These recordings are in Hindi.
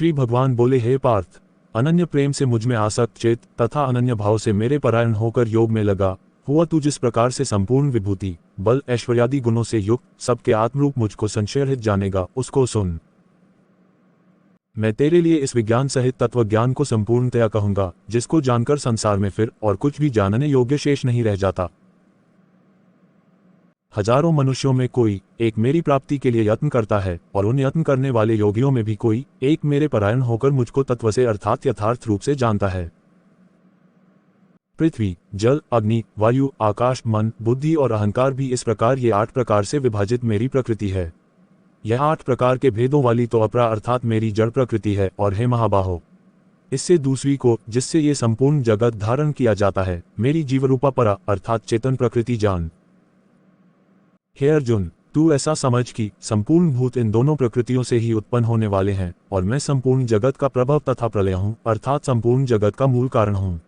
श्री भगवान बोले, हे पार्थ, अनन्य प्रेम से मुझ में आसक्त चित्त तथा अनन्य भाव से मेरे परायण होकर योग में लगा हुआ तू जिस प्रकार से संपूर्ण विभूति, बल, ऐश्वर्यादि गुणों से युक्त सबके आत्मरूप मुझको संशयरहित जानेगा, उसको सुन। मैं तेरे लिए इस विज्ञान सहित तत्व ज्ञान को संपूर्णतया कहूंगा, जिसको जानकर संसार में फिर और कुछ भी जानने योग्य शेष नहीं रह जाता। हजारों मनुष्यों में कोई एक मेरी प्राप्ति के लिए यत्न करता है, और उन यत्न करने वाले योगियों में भी कोई एक मेरे परायण होकर मुझको तत्व से अर्थात यथार्थ रूप से जानता है। पृथ्वी, जल, अग्नि, वायु, आकाश, मन, बुद्धि और अहंकार भी इस प्रकार ये 8 प्रकार से विभाजित मेरी प्रकृति है। यह 8 प्रकार के भेदों वाली तो अपरा अर्थात मेरी जड़ प्रकृति है। और हे महाबाहो, इससे दूसरी को, जिससे ये संपूर्ण जगत धारण किया जाता है, मेरी जीवरूपा परा अर्थात चेतन प्रकृति जान। हे अर्जुन, तू ऐसा समझ कि संपूर्ण भूत इन दोनों प्रकृतियों से ही उत्पन्न होने वाले हैं, और मैं संपूर्ण जगत का प्रभव तथा प्रलय हूँ, अर्थात संपूर्ण जगत का मूल कारण हूँ।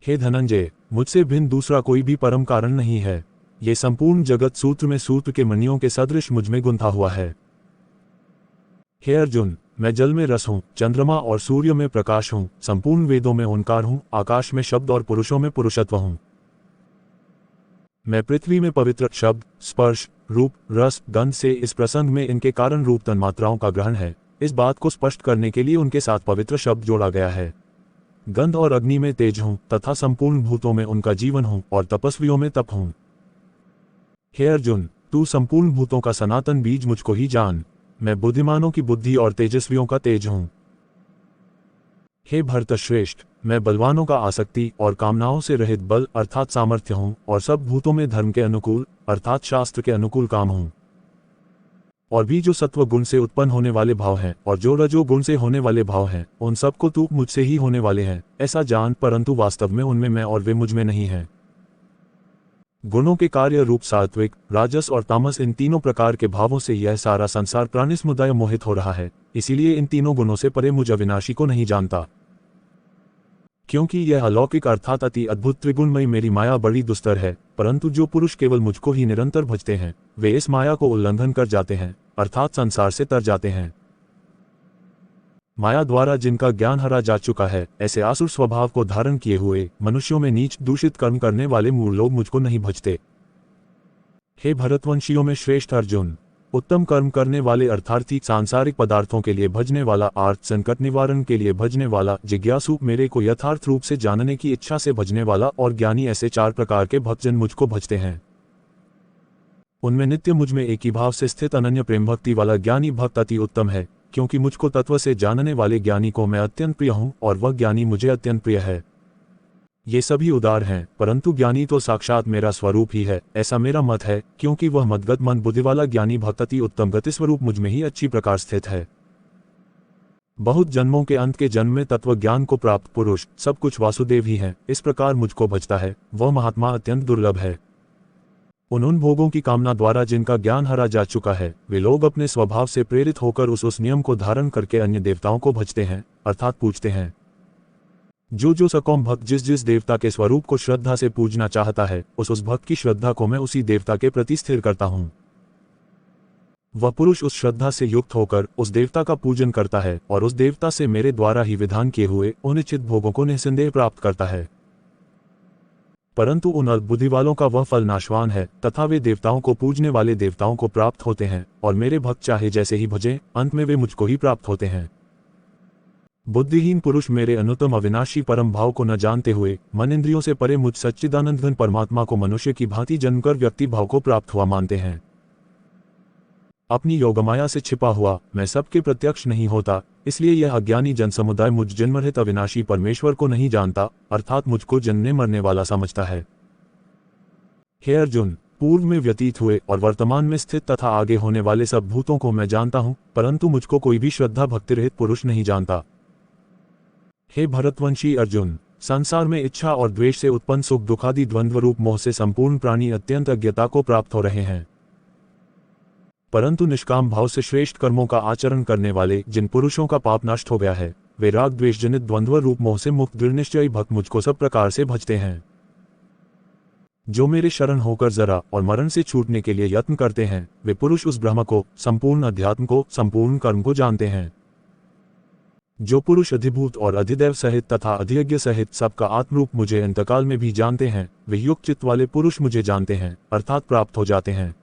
हे धनंजय, मुझसे भिन्न दूसरा कोई भी परम कारण नहीं है। ये संपूर्ण जगत सूत्र में सूत्र के मणियों के सदृश मुझ में गुंथा हुआ है। हे अर्जुन, मैं जल में रस हूँ, चंद्रमा और सूर्य में प्रकाश हूँ, संपूर्ण वेदों में ओंकार हूँ, आकाश में शब्द और पुरुषों में पुरुषत्व हूँ। मैं पृथ्वी में पवित्र शब्द, स्पर्श, रूप, रस, गंध से इस प्रसंग में इनके कारण रूप तन्मात्राओं का ग्रहण है। इस बात को स्पष्ट करने के लिए उनके साथ पवित्र शब्द जोड़ा गया है। गंध और अग्नि में तेज हूँ तथा संपूर्ण भूतों में उनका जीवन हूँ, और तपस्वियों में तप हूँ। हे अर्जुन, तू संपूर्ण भूतों का सनातन बीज मुझको ही जान। मैं बुद्धिमानों की बुद्धि और तेजस्वियों का तेज हूँ। हे भरतश्रेष्ठ, मैं बलवानों का आसक्ति और कामनाओं से रहित बल अर्थात सामर्थ्य हूँ, और सब भूतों में धर्म के अनुकूल अर्थात शास्त्र के अनुकूल काम हूँ। और भी जो सत्व गुण से उत्पन्न होने वाले भाव हैं और जो रजो गुण से होने वाले भाव हैं, उन सबको तू मुझसे ही होने वाले हैं ऐसा जान, परंतु वास्तव में उनमें मैं और वे मुझ में नहीं हैं। गुणों के कार्य रूप सात्विक, राजस और तामस, इन तीनों प्रकार के भावों से यह सारा संसार प्राणी समुदाय मोहित हो रहा है। इसीलिए इन तीनों गुणों से परे मुझ अविनाशी को नहीं जानता, क्योंकि यह अलौकिक अर्थात अति अद्भुत त्रिगुणमयी मेरी माया बड़ी दुस्तर है। परंतु जो पुरुष केवल मुझको ही निरंतर भजते हैं, वे इस माया को उल्लंघन कर जाते हैं अर्थात संसार से तर जाते हैं। माया द्वारा जिनका ज्ञान हरा जा चुका है, ऐसे आसुर स्वभाव को धारण किए हुए मनुष्यों में नीच दूषित कर्म करने वाले मूढ़ लोग मुझको नहीं भजते। हे भरतवंशियों में श्रेष्ठ अर्जुन, उत्तम कर्म करने वाले अर्थार्थी, सांसारिक पदार्थों के लिए भजने वाला, आर्त संकट निवारण के लिए भजने वाला, जिज्ञासु, मेरे को यथार्थ रूप से जानने की इच्छा से भजने वाला और ज्ञानी, ऐसे 4 प्रकार के भक्तजन मुझको भजते हैं। उनमें नित्य मुझ में एक ही भाव से स्थित अनन्य प्रेम भक्ति वाला ज्ञानी भक्त अति उत्तम है, क्योंकि मुझको तत्व से जानने वाले ज्ञानी को मैं अत्यंत प्रिय हूँ और वह ज्ञानी मुझे अत्यंत प्रिय है। ये सभी उदार हैं, परंतु ज्ञानी तो साक्षात मेरा स्वरूप ही है, ऐसा मेरा मत है, क्योंकि वह मदगत मन बुद्धि वाला ज्ञानी भक्त अति उत्तम गति स्वरूप मुझ में ही अच्छी प्रकार स्थित है। बहुत जन्मों के अंत के जन्म में तत्व ज्ञान को प्राप्त पुरुष सब कुछ वासुदेव ही है, इस प्रकार मुझको भजता है, वह महात्मा अत्यंत दुर्लभ है। उन भोगों की कामना द्वारा जिनका ज्ञान हरा जा चुका है, वे लोग अपने स्वभाव से प्रेरित होकर उस नियम को धारण करके अन्य देवताओं को भजते हैं अर्थात पूजते हैं। जो सकौम भक्त जिस देवता के स्वरूप को श्रद्धा से पूजना चाहता है, उस भक्त की श्रद्धा को मैं उसी देवता के प्रति स्थिर करता हूँ। वह पुरुष उस श्रद्धा से युक्त होकर उस देवता का पूजन करता है और उस देवता से मेरे द्वारा ही विधान किए हुए अनिश्चित भोगों को निसंदेह प्राप्त करता है। परंतु उन अल्पबुद्धि वालों का वह फल नाशवान है तथा वे देवताओं को पूजने वाले देवताओं को प्राप्त होते हैं, और मेरे भक्त चाहे जैसे ही भजें, अंत में वे मुझको ही प्राप्त होते हैं। बुद्धिहीन पुरुष मेरे अनुत्तम अविनाशी परम भाव को न जानते हुए मन इंद्रियों से परे मुझ सच्चिदानंद घन परमात्मा को मनुष्य की भांति जन्मकर व्यक्ति भाव को प्राप्त हुआ मानते हैं। अपनी योगमाया से छिपा हुआ मैं सबके प्रत्यक्ष नहीं होता, इसलिए यह अज्ञानी जन समुदाय मुझ जन्मरहित अविनाशी परमेश्वर को नहीं जानता अर्थात मुझको जन्मने मरने वाला समझता है। हे अर्जुन, पूर्व में व्यतीत हुए और वर्तमान में स्थित तथा आगे होने वाले सब भूतों को मैं जानता हूँ, परंतु मुझको कोई भी श्रद्धा भक्ति रहित पुरुष नहीं जानता। हे भरतवंशी अर्जुन, संसार में इच्छा और द्वेष से उत्पन्न सुख दुखादि द्वंद्व रूप मोह से संपूर्ण प्राणी अत्यंत अज्ञता को प्राप्त हो रहे हैं, परंतु निष्काम भाव से श्रेष्ठ कर्मों का आचरण करने वाले जिन पुरुषों का पाप नष्ट हो गया है, वे राग द्वेष जनित द्वंद्व रूप मोह से मुक्त दृढ़ निश्चयी भक्त मुझको सब प्रकार से भजते हैं। जो मेरे शरण होकर जरा और मरण से छूटने के लिए यत्न करते हैं, वे पुरुष उस ब्रह्म को, संपूर्ण अध्यात्म को, संपूर्ण कर्म को जानते हैं। जो पुरुष अधिभूत और अधिदैव सहित तथा अधियज्ञ सहित सबका आत्मरूप मुझे अंतकाल में भी जानते हैं, वे युक्त चित्त वाले पुरुष मुझे जानते हैं, अर्थात प्राप्त हो जाते हैं।